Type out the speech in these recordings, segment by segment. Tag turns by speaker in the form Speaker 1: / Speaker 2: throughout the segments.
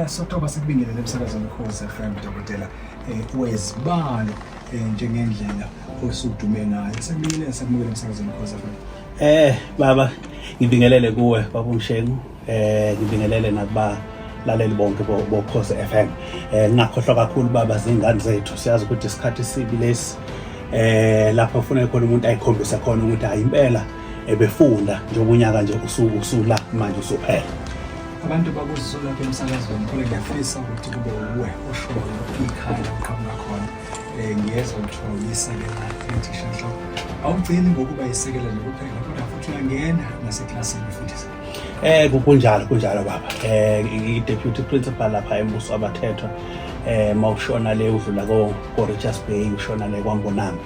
Speaker 1: Sothoba sikubingelele emsakazweni Ukhozi FM Dokotela wezibalo njengendlela osudume ngayo. Sekubingelele sakumukela emsakazweni Ukhozi FM.
Speaker 2: Baba ngibingelele kuwe baba uMshengu, ngibingelele nakuba laleli bonke boKhozi FM. Ngakhohlwa kakhulu baba zingane zethu, siyazi ukuthi isikhathi sibi lesi lapha kufanele khona umuntu ayikhombisa khona ukuthi hayi impela ebefunda njengoba unyaka nje usula manje usuphela.
Speaker 1: Abantu bakuzula lapha emsakazweni khona ngiyafisa ukuthi kube uwe oshoyo ikhaya uqhamuka khona. Ngiyezwa ukuthi uyisekela ethisha nhloko. Awugcini ngokuba yisekela nje kuphela kodwa futhi uyangena naseklasini ufundisa.
Speaker 2: Kunjalo baba. I-deputy principal lapha eMbuso Abathethwa mawushona le udlula ko Richards Bay ushona le kwaMbonambi.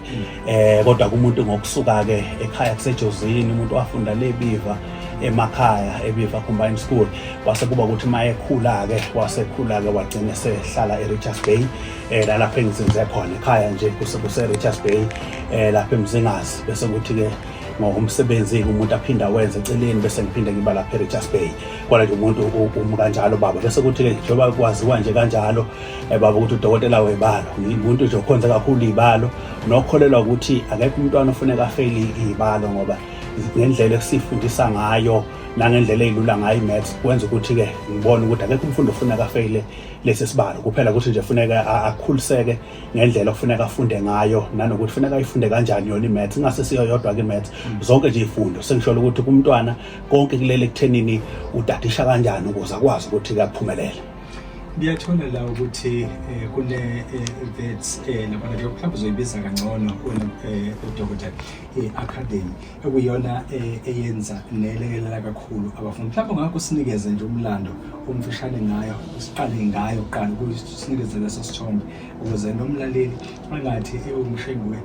Speaker 2: Kodwa kumuntu ngokusuka ke ekhaya kusejozini umuntu wafunda le Biva emakhaya eBiva Combined School wase kuba ukuthi maye ekhula ke wagcina sehlala eRichards Bay lapha engizinze khona ekhaya nje kuse Richards Bay lapha eMzingazi bese kuthi ke ngokumsebenzi umuntu aphinda wenze eceleni bese ngiphinda ngiba lapha eRichards Bay kodwa nje umuntu kanjalo baba bese kuthi ke njengoba kwaziwa nje kanjalo baba ukuthi udokotela webalo umuntu nje okhonza kakhulu ibalo nokholelwa ukuthi akekho umntwana ofuneka afeli ibalo ngoba ngendlela esifundisa ngayo nangendlela ezilula ngayo imaths kwenza ukuthi ke ngibone ukuthi akekho umfundi ofuneka afeyile lesi sibalo kuphela ukuthi nje ufuneka akhuliseke ngendlela ofuneka afunde ngayo nanokuthi ufuneka ayifunde kanjani yona imaths ingase siyo yodwa ke imaths zonke nje izifundo sengisho ukuthi kumntwana konke kulele kuthenini udadisha kanjani ukuze akwazi ukuthi ke aphumelele.
Speaker 1: Ngiyathola la ukuthi kune vets lapha nje mhlawumbe uzoyibiza kangcono udokotela academy ekuyona eyenza nelekelela kakhulu abafundi. Mhlawumbe ngakho sinikeze nje umlando omfishane ngayo usiqale ngayo qala ukusinikeze leso sithombe ukuze nomlaleli angathi uMshengu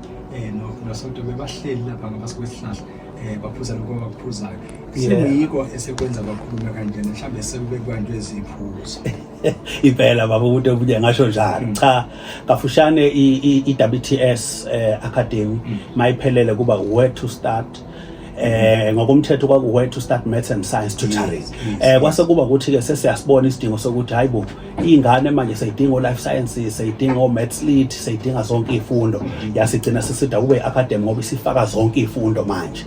Speaker 1: noSonto bebahleli lapha ngabasekwesihlahla baphuza lokho abakuphuzayo. Siyiko esekwenza bakhuluma kanjani mhlawumbe sekubekwanjwe eziphuzo.
Speaker 2: Impela baba ukuthi ubuje ngasho njalo cha kafushane iWTS Academy mayiphelele kuba where to start ngokomthetho kwaku where to start maths and science tutoring. Kwase kuba ukuthi ke sesiyasibona isidingo sokuthi hayibo ingane manje seyidinga life sciences seyidinga maths lit seyidinga zonke izifundo yasigcina sisida kube academy ngoba isifaka zonke izifundo manje.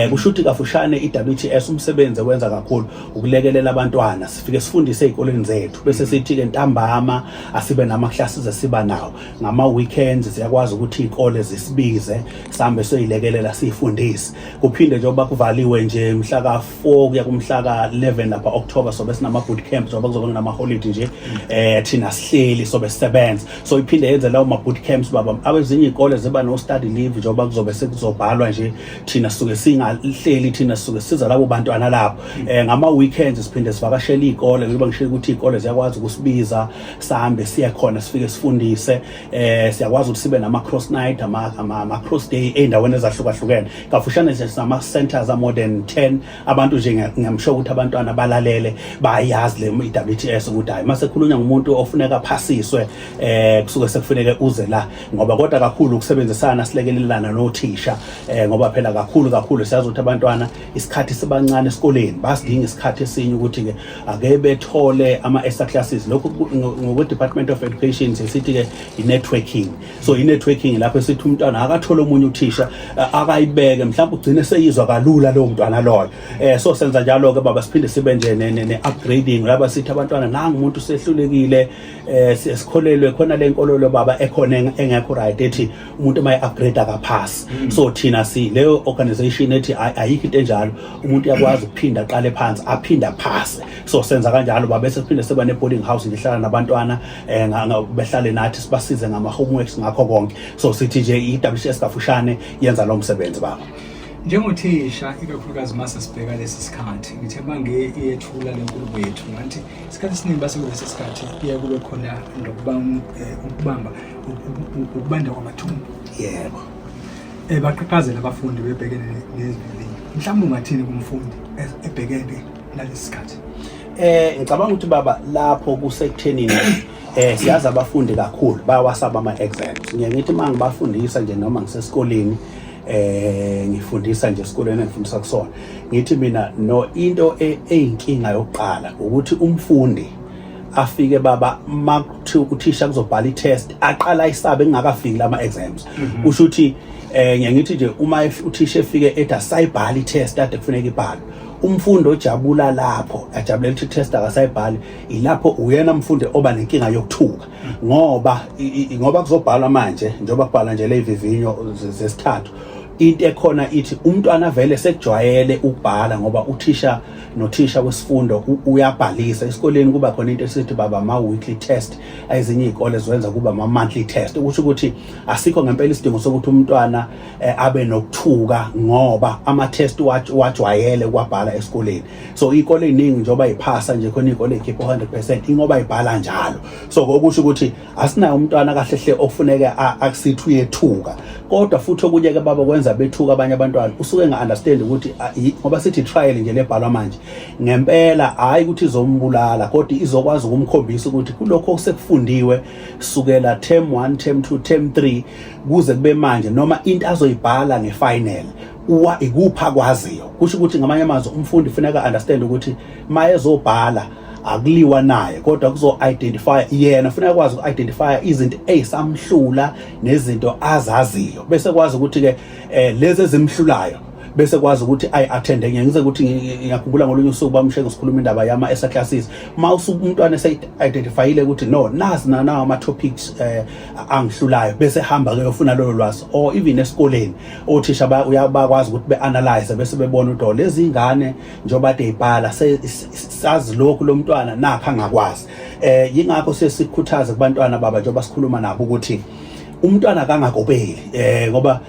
Speaker 2: Kusho ukuthi kafushane iWTS umsebenzi wenza kakhulu ukulekelela abantwana sifike sifundise ezikoleni zethu bese sithi ke ntambama asibe nama classes esiba nawo ngama weekends siyakwazi ukuthi izikole zisibize sihambe soyilekelela sifundise kuphinde njengoba kuvaliwe nje mhla ka4 kuya kumhla ka11 lapha October sobe sinama boot camps njengoba kuzoba nama holiday nje thina sihleli sobe sebenza so iphinde yenze lawo ma boot camps baba abezinye izikole ziba no study leave njengoba kuzobe sekuzobhalwa nje thina suke singahleli thina suke siza labo bantwana lapho ngama weekends siphinde sivakashela izikole ngoba ngisho ukuthi izikole ziyakwazi ukusibiza sihambe siye khona sifike sifundise siyakwazi ukuthi sibe nama cross night ama cross day endaweni ezahlukahlukene kafushane nje sama centers a more than 10 abantu nje ngiyamsho ukuthi abantwana balalele bayazi le iWTS ukuthi hayi mase khulunywa ngumuntu ofuneka phasiswe kusuke sekufuneke uze la ngoba kodwa kakhulu ukusebenzisana silekelelana nothisha ngoba phela kakhulu siyazi ukuthi abantwana isikhathi sibancane esikoleni basidinga isikhathi esinye ukuthi ke ake bethole ama extra classes lokho ngokwe Department of Education sithi ke i-networking so i-networking lapho sithi umntwana akathola omunye uthisha akayibeke mhlawumbe ugcine seyizwa kalula lo mntwana loyo so senza njalo ke baba siphinde sibe nje ne-upgrading laba sithi abantwana nangu umuntu sehlulekile sikholelwe khona le nkololo baba ekhona engekho right ethi umuntu mayi-upgrade akaphasi so thina leyo organization ethi ayikho into enjalo umuntu uyakwazi ukuphinda aqale phansi aphinda phase so senza kanjalo baba bese siphinde siba ne-boarding house ngihlala nabantwana behlale nathi sibasize ngama-homeworks ngakho konke so sithi nje iWTS kafushane yenza lo msebenzi baba.
Speaker 1: Njengothisha ikakhulukazi mase sibheka lesi sikhathi ngithe bange iyethula lenkulumo yethu ngathi isikhathi esiningi base kulesi sikhathi iya kube khona ukubanda kwamathumbu
Speaker 2: yebo
Speaker 1: baqhaqhazela abafundi bebhekene nezilimi mhlawumbe ungathini kumfundi ebhekene nalesi sikhathi.
Speaker 2: Ngicabanga ukuthi baba lapho kusekuthenini siyazi abafundi kakhulu bayawasaba ama exams ngiyathi mangibafundisa nje noma ngisesikoleni ngifundisa nje esikoleni engifundisa kusona ngithi mina no into eyinkinga yokuqala ukuthi umfundi afike baba makuthi uthisha kuzobhala i-test aqala isabe engakafiki lama exams kusho ukuthi ngiyathi nje uma uthisha efike ethi asayibhala i-test ade kufuneka ibhalwe umfundi ojabula lapho ajabulela i-test akasayibhali ilapho uyena mfundi oba nenkinga yokuthuka ngoba kuzobhalwa manje njengoba kubhala nje le ivivinyo zesithathu into ekhona ithi umntwana vele sekujwayele ukubhala ngoba uthisha nothisha wesifundo uyabhalisa esikoleni kuba khona into esithi baba ma weekly test ezinye izikole zwenza kuba ma monthly test ukusho ukuthi asikho ngempela isidingo sokuthi umntwana abe nokuthuka ngoba ama test wajwayele kwabhala esikoleni so izikole eziningi njengoba iphasa nje khona izikole ekhipha 100% ingoba ibhala njalo so okusho ukuthi asinayo umntwana kahle hle okufuneka akusithi uyethuka kodwa futhi okunye ke baba kwenza bethuka abanye abantwana usuke nga-understand ukuthi ngoba sithi trial nje lebhalwa manje ngempela hayi ukuthi izombulala kodwa izokwazi ukumkhombisa ukuthi kulokho osekufundiwe sukela term 1 term 2 term 3 kuze kube manje noma into azoyibhala ngefinal ikupha kwaziyo kusho ukuthi ngamanye amazwi umfundi kufanele understand ukuthi mayezobhala akuliwa naye kodwa kuzo-identify yena kufanele akwazi uku-identify izinto ezisamhlula nezinto azaziyo bese kwazi ukuthi-ke lezi ezimhlulayo bese kwazi ukuthi ayi-attende ngize ukuthi ngiyakhumbula ngolunye usuku bamshenga sikhuluma indaba yama-esa classes ma usuku umntwana ese-identifyile ukuthi no nazi nanawo ama-topics angihlulayo bese hamba-ke yofuna lolo lwazi or even esikoleni othisha bakwazi ukuthi be-analyze bese bebona ukuthi lezi ingane njengoba ade yibhala sazi lokhu lo mntwana nakho angakwazi yingakho sesikhuthaze kubantwana baba njengoba sikhuluma nabo ukuthi umntwana kangakopeli ngoba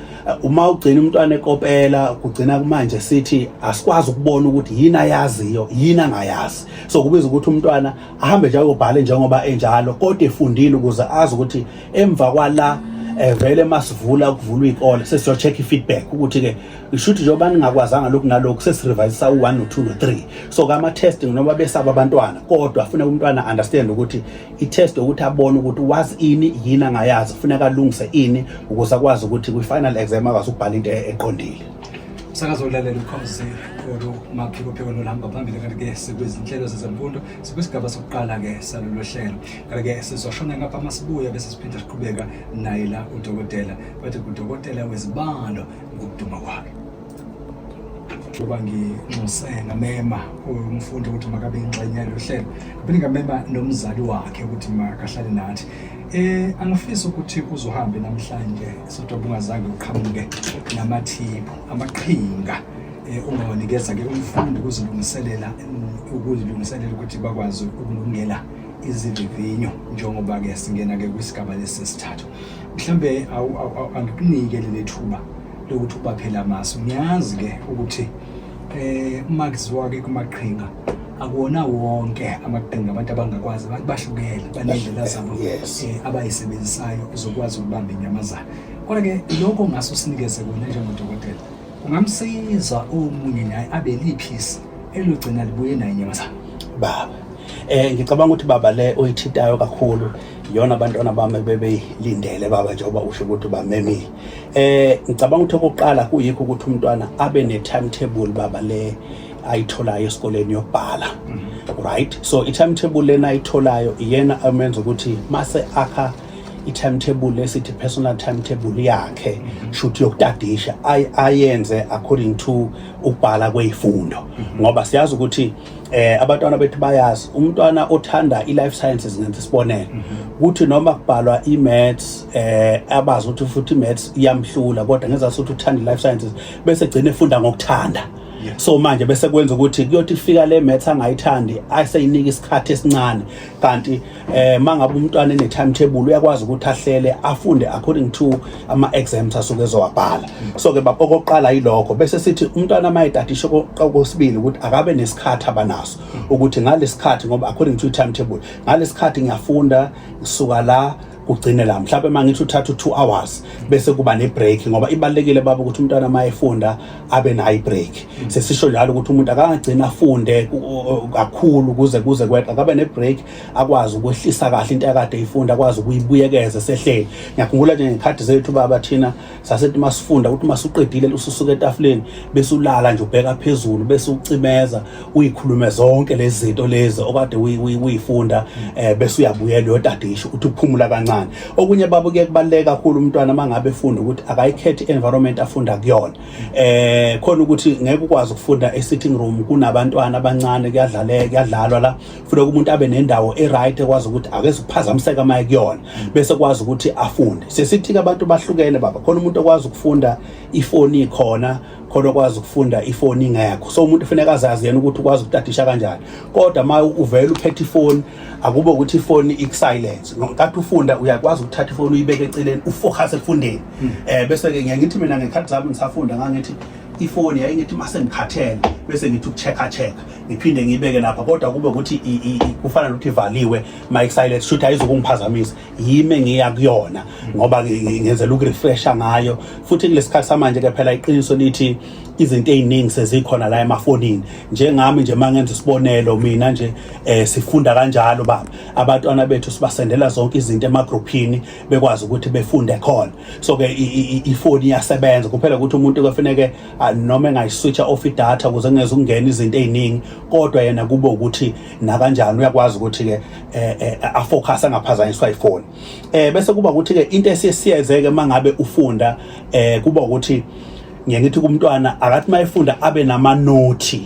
Speaker 2: uma ugcina umntwana ekopela kugcina manje sithi asikwazi ukubona ukuthi yini ayaziyo yini angayazi so kubiza ukuthi umntwana ahambe nje ayobhala njengoba enjalo kodwa efundile ukuze azi ukuthi emva kwala vele masivula ukuvulwa izikole sesiyo-check i-feedback ukuthi-ke ishuthi njengoba ningakwazanga lokhu nalokhu sesirevayisisa u-1 no-2 no-3 so kama-testing noma besaba abantwana kodwa funeka umntwana understand ukuthi i-test ukuthi abone ukuthi wazi ini yini angayazi funeka alungise ini ukuze akwazi ukuthi kwi-final exam akwazi ukubhala into eqondile
Speaker 1: sakazolalela ukhozi maphiko nolahamba phambili kanti-ke sekwezinhlelo zezemfundo sikwisigaba sokuqala-ke salolo hlelo kanti-ke sizoshona ngapha masibuya bese siphinde siqhubeka naye la udokotela bathi kudokotela wezibalo ngokuduma kwakhe ngoba nginxuse ngamema umfundi ukuthi makabe ingxenye yalo hlelo kaphinde ngamema nomzali wakhe ukuthi makahlale nathi angifisa ukuthi uzohambe namhlanje sodoba ungazange uqhamuke namathiphu amaqhinga ungawanikeza-ke umfundi ukuzilungiselela ukuthi bakwazi ukulungela izivivinyo njengoba-ke singena-ke kwisigaba lesi sesithathu mhlambe angikunike leli thuba lokuthi ubaphela amasu ngiyazi-ke ukuthi makuziwa-ke kumaqhinga akuwona wonke amaqhinga abantu abangakwazi bahlukele banendlela zabo abayisebenzisayo uzokwazi ukubamba inyamazana kodwa-ke lokho ongase usinikeze kona njengodokotela kungamsiza omunye naye abe liphisi elogcina libuye naye inyamazana
Speaker 2: baba ngicabanga ukuthi baba le oyithintayo kakhulu iyona abantwana bami bebeyilindele baba njengoba usho ukuthi bamemile ngicabanga ukuthi okokuqala kuyikho ukuthi umntwana abe ne-timetable baba le ayitholayo esikoleni yokubhala right so i-timetable lena ayitholayo iyena amenza ukuthi mase akha i-timetable lesithi personal timetable yakhe shuthi yokutadisha ayenze according to ukubhala kwezifundo ngoba siyazi ukuthi abantwana bethu bayazi umntwana othanda i-life sciences ngenza isibonelo ukuthi noma kubhalwa i-maths abazi ukuthi futhi i-maths iyamhlula kodwa ngenza ukuthi uthanda i-life sciences bese egcine efunda ngokuthanda so manje bese kwenza ukuthi kuyothi kufika le maths angayithandi aseyinika isikhathi esincane kanti mangabe umntwana ene timetable uyakwazi ukuthi ahlele afunde according to ama exams asuke ezowabhala so ke baba okokuqala yilokho bese sithi umntwana mayidadisha okwesibili ukuthi akabe nesikhathi abanaso ukuthi ngalesikhathi ngoba according to timetable ngalesikhathi ngiyafunda ngisuka la kugcine la mhlawumbe mangithi uthatha 2 hours bese kuba ne break ngoba ibalekile baba ukuthi umntwana mayefunda abe nayi break sesisho njalo ukuthi umuntu akangagcina afunde kakhulu kuze kweqa akabe ne break akwazi ukwehlisa kahle into yakade ifunda akwazi ukuyibuyekeza sehlele ngiyakhumbula nje ngekhathi zethu baba thina sasethi masifunda ukuthi masuqedile ususuka etafuleni bese ulala nje ubheka phezulu bese ucimeza uyikhulume zonke lezi zinto lezi okade uyifunda bese uyabuyela uyotadisha ukuthi uphumula kancane okunye baba kuye kubaleka kakhulu umntwana mangabe efunda ukuthi akayikhethi environment afunda kuyona khona ukuthi ngeke ukwazi ukufunda e-sitting room kunabantwana abancane kuyadlalwa la kufanele umuntu abe nendawo e-right ekwazi ukuthi akeze ukuphazamiseka maye kuyona bese kwazi ukuthi afunde sesithi abantu bahlukene baba khona umuntu okwazi ukufunda ifoni ikhona khona okwazi ukufunda ifoni ingekho so umuntu ufanele azazi yena ukuthi ukwazi ukutadisha kanjani kodwa ma uvela uphethe ifoni akube ukuthi ifoni ik-silence ngenkathi ufunda uyakwazi ukuthatha ifoni uyibeke eceleni ufocus ekufundeni bese ke ngiyathi mina ngekhathi zami ngisafunda ngangithi ifoni yayingithi mase ngikhathele bese ngithi ukucheck ngiphinde ngiyibeke lapha kodwa kube ukuthi kufana nokuthi ivaliwe mic silence shothi ayizokungiphazamisa yime ngiya kuyona ngoba ngenzela ukurefresha ngayo futhi kulesikhathi samanje ke phela iqiniso lithi izinto eziningi sezikhona la emafonini njengami nje mangenza isibonelo mina nje sifunda kanjalo baba abantwana bethu sibasendela zonke izinto emagroupini bekwazi ukuthi befunde khona so ke ifoni iyasebenza kuphela ukuthi umuntu kufanele noma engayiswitcha off idata ukuze ngeze ukungena izinto eziningi kodwa yena kube ukuthi na kanjani uyakwazi ukuthi ke afocus angaphazanyiswa ifoni bese kuba ukuthi ke into esiyenzeke mangabe ufunda kuba ukuthi ngiyathi kumntwana akathi mayefunda abe namanothi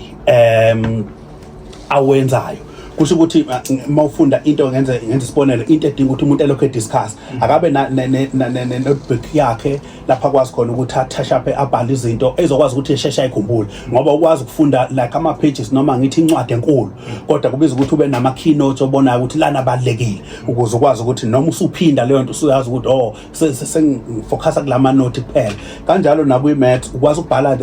Speaker 2: awenzayo kusho ukuthi mawufunda into ngenze isibonelo into edinga ukuthi umuntu elokho discuss akabe ne notebook yakhe lapha kwazi khona ukuthi athashaphe abhale izinto ezokwazi ukuthi eshesha ayikhumbule ngoba ukwazi ukufunda like ama pages noma ngithi incwadi enkulu kodwa kubiza ukuthi ube nama keynotes obonayo ukuthi lana balekile ukuze ukwazi ukuthi noma usuphinda leyo nto usuyazi ukuthi sengifocusa kulama note kuphela kanjalo nakuyi maths ukwazi ukubhala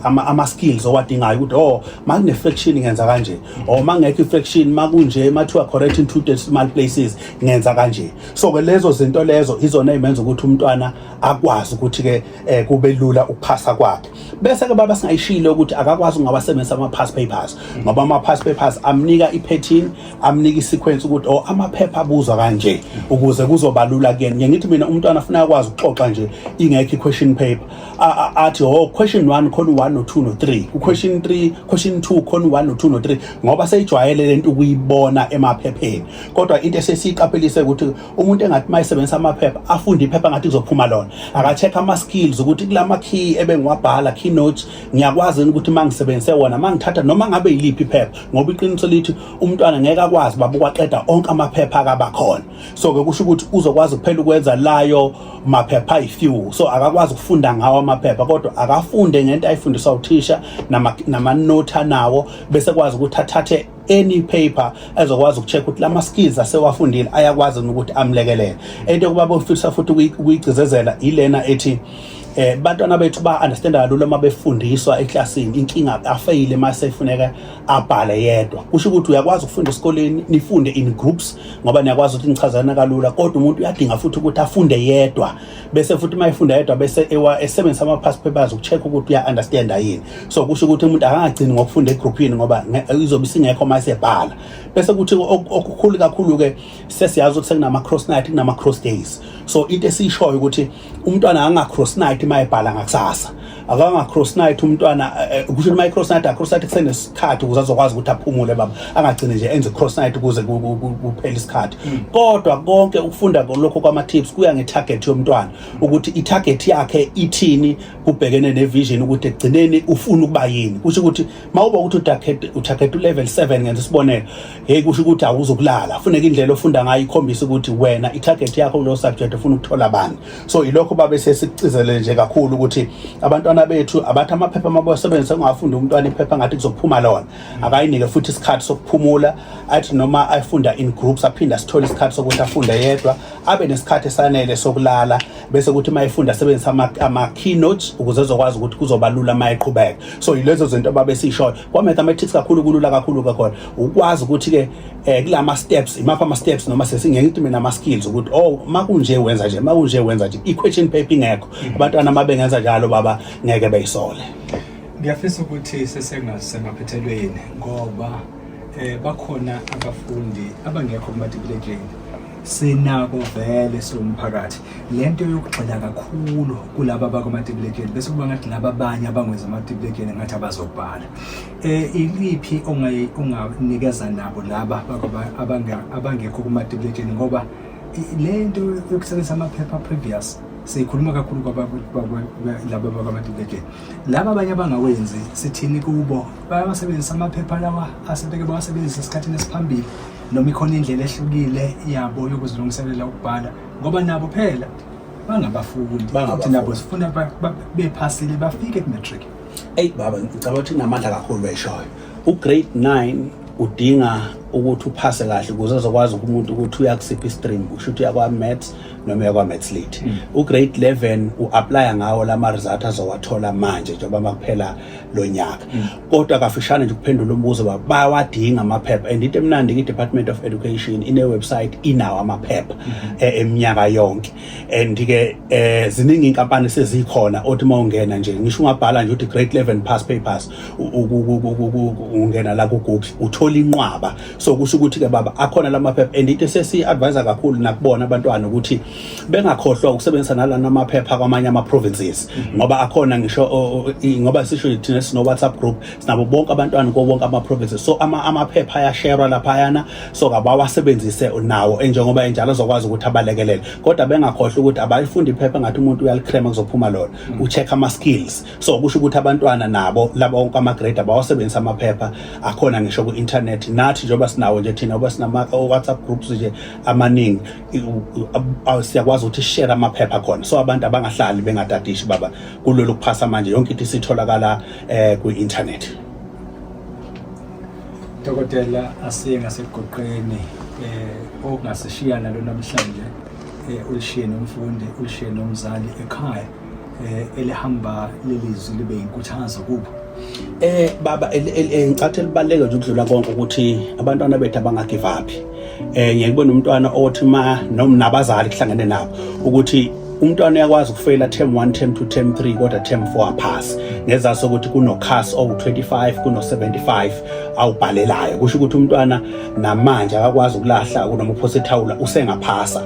Speaker 2: ama skills owadingayo ukuthi makune fraction ngenza kanje mangekho fraction makunje mathiwa correct in 2 decimal places ngenza kanje so ke lezo zinto lezo izona ezimenza ukuthi umntwana akwazi ukuthi ke kube lula ukuphasa kwakhe bese ke baba singayishilo ukuthi akakwazi ungabasebenzisa ama past papers ngoba ama past papers amnika ipattern amnika isequence ukuthi amaphepha abuzwa kanje ukuze kuzobalula kuyena ngiyathi mina umntwana ufuna akwazi ukuxoxa nje ingekho question paper athi question 1 khona 1 no 2 no 3 question 3 question 2 khona 1 no 2 no 3 ngoba seyijwayele lento ukuyibona emaphepheni kodwa into esesiqaphelise ukuthi umuntu engathi mayisebenzisa amaphepha afunde iphepha ngathi kuzophuma lona aka-check ama skills ukuthi kulama key ebengiwabhala keynotes ngiyakwazi ukuthi mangisebenzise wona mangithatha noma ngabe yiliphi iphepha ngoba iqiniso lithi umntwana ngeke akwazi baba ukwaqeda onke amaphepha akabakhona so ke kusho ukuthi uzokwazi kuphela ukwenza layo maphepha few so akakwazi ukufunda ngawo amaphepha kodwa akafunde ngento ayifundiswa uthisha nama note anawo bese kwazi ukuthi athathe any paper ezokwazi ukucheck ukuthi lama skills asewafundile ayakwazi ukuthi amlekelele into kubaba ufisa futhi ukuyigcizezela ilena ethi bantwana bethu ba understand kalula uma befundiswa eclassini inkinga afeyile mase ifuneka abhale yedwa kusho ukuthi uyakwazi ukufunda esikoleni nifunde in groups ngoba niyakwazi ukuthi nichazana kalula kodwa umuntu uyadinga futhi ukuthi afunde yedwa bese futhi mayifunda yedwa bese esebenzisa ama past papers ukucheck ukuthi uya understand yini so kusho ukuthi umuntu akangagcini ngokufunda egroupini ngoba izobe singekho mase ebhala bese kuthi okukhulu kakhulu ke sesiyazi ukuthi sekunama cross night kunama cross days so into esishoyo ukuthi umntwana anga cross night mayibhala ngakusasa akanga cross night umntwana kusho my cross night kusenesikhathi ukuze azokwazi ukuthi aphumule baba angagcine nje enze cross night ukuze kuphele isikhathi kodwa konke ukufunda lokho kwama tips kuya ngetarget yomntwana ukuthi itarget yakhe ithini kubhekene nevision ukuthi egcineni ufuna ukuba yini kusho ukuthi mawuba ukuthi utarget level 7 ngenza isibonelo kusho ukuthi awuzokulala kufuneka indlela ofunda ngayo ikhombisa ukuthi wena itarget yakho lo subject ufuna ukuthola bani so ilokho babe sesicizele nje kakhulu ukuthi abantwana abantwana bethu abathi amaphepha amabosebenzise ngafunda umntwana iphepha ngathi kuzophuma lona akayinike futhi isikhathi sokuphumula athi noma ayifunda in groups aphinda sithola isikhathi sokuthi afunde yedwa abe nesikhathi esanele sokulala bese ukuthi mayifunda asebenzisa ama keynotes ukuze ezokwazi ukuthi kuzobalula mayiqhubeka so yilezo zinto babesisho kwa mathematics kakhulu kulula kakhulu kakhona ukwazi ukuthi ke kulama steps imapha ama steps noma sesingeke ukuthi mina ama skills ukuthi makunje wenza nje makunje wenza nje i-question paper ingekho abantwana mabengenza njalo baba ngeke beyisole.
Speaker 1: Ngiyafisa ukuthi sesengasemaphethelweni ngoba bakhona abafundi abangekho kumatikuletsheni sinako vele somphakathi lento yokugxila kakhulu kulabo abakumatikuletsheni bese kuba ngathi laba abanye abangweza amatikuletsheni ngathi abazobhala iliphi unganikeza nabo laba abangekho kumatikuletsheni ngoba lento yokusebenzisa amaphepha previous sikhuluma kakhulu laba abakumatikuletsheni laba abanye abangawenzi sithini kubo bayasebenzisa amaphepha lawa asebeke bawasebenzisa esikhathini esiphambili noma ikhona indlela ehlukile yabo yokuzilungiselela ukubhala ngoba nabo phela bangabafundi futhi nabo sifuna bephasile bafike ku-matric.
Speaker 2: Baba ngicabanga ukuthi namandla kakhulu beshoyo ugrade 9 udinga ukuthi uphase kahle ukuze uzokwazi umuntu ukuthi uyakusiphi stream usho ukuthi yakwa maths noma yakwa maths lit ugrade 11 uapply ngawo lama result azowathola manje njengoba makuphela lo nyaka kodwa kafishane nje kuphendula umbuzo bayawadinga amaphepha and into emnandi i-Department of Education ine website inawo amaphepha eminyaka yonke and ke ziningi inkampani sezikhona othi mawungena nje ngisho ungabhala nje ukuthi grade 11 pass papers ungena la ku Google uthola inqwaba so kusho ukuthi ke baba akhona lamaphepha and into sesi advisor kakhulu nakubona abantwana ukuthi bengakhohlwa ukusebenzisa nalana amaphepha kwamanye ama provinces ngoba akhona ngisho ngoba sisho thina sino WhatsApp group sinabo bonke abantwana ko bonke ama provinces so amaphepha ayashare lapha yana so kabawasebenzise nawo njengoba enjalo azokwazi ukuthi abalekelele kodwa bengakhohlwa ukuthi abayifundi iphepha ngathi umuntu uyaliclaim kuzophuma lona ucheck ama skills so kusho ukuthi abantwana nabo laba bonke ama grade abawasebenzisa amaphepha akhona ngisho ku internet nathi njengoba sinawo nje thina ngoba sinama WhatsApp groups nje amaningi siyakwazi ukuthi share amaphepha khona so abantu abangahlali bengadadishi baba kulolu kuphasa manje yonke into isitholakala ku internet.
Speaker 1: Dokotela asiye ngasegoqeni okungasishiya nalo namhlanje ulishiye nomfundi ulishiye nomzali ekhaya elihamba lelizwi libe inkuthazo kubo.
Speaker 2: Baba ngicathe libaleka nje ukudlula konke ukuthi abantwana bethu abangagive up ngiyabona umntwana othi noma nabazali kuhlangene nabo ukuthi umntwana uyakwazi ukufeyila term 1 term 2 term 3 kodwa term 4 apass ngeza sokuthi kuno CAS owu25 kuno 75 awubhalelayo kusho ukuthi umntwana namanje akakwazi ukulahla kunoma uphosa ethawula usengaphasa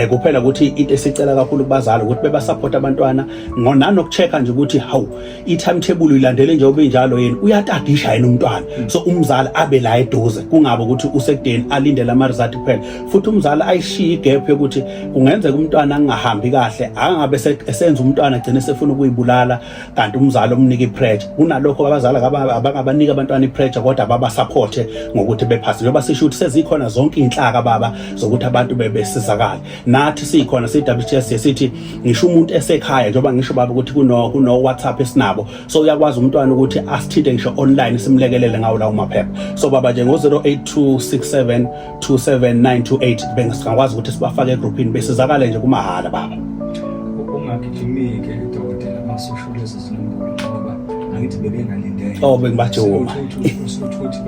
Speaker 2: kuphela ukuthi into esicela kakhulu kubazali ukuthi beba support abantwana nanokuchecka nje ukuthi hawu i-timetable ilandele nje obenjalo yini uyatadisha yini umntwana so umzali abe la eduze kungabe ukuthi usekudeni alindele ama result kuphela futhi umzali ayishiye igap yokuthi kungenzeka umntwana angahambi kahle angabe esenza umntwana agcine sefuna ukuyibulala kanti umzali omnika ipressure kunalokho abazali abangabanika abantwana ipressure kodwa baba support ngokuthi bephase njengoba sisho ukuthi sezikhona zonke inhlaka baba zokuthi abantu bebesizakala nathi sikhona WTS sithi ngisho umuntu esekhaya njengoba ngisho baba ukuthi kuno WhatsApp esinabo so uyakwazi umntwana ukuthi asithinte ngisho online simlekelele ngawo lawo maphepha so baba nje ngo0826727928 bengisakwazi ukuthi sibafake egroupini besizakale nje kumahala baba.
Speaker 1: Ungagijimike dokotela masosho lezi zinombolo ngoba angithi bebengalindele
Speaker 2: bengibajoma
Speaker 1: usuthi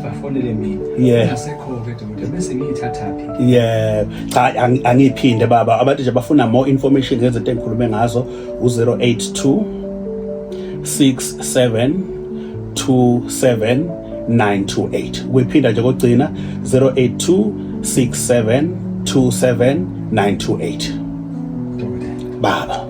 Speaker 1: bafonele mina nasekho ke dokotela bese ngiyithatha phi
Speaker 2: cha angiphinde baba abantu nje bafuna more information ngezinto engikhulume ngazo u082 6727928 uyiphinda nje kokugcina 082 6727928
Speaker 1: dokotela
Speaker 2: baba.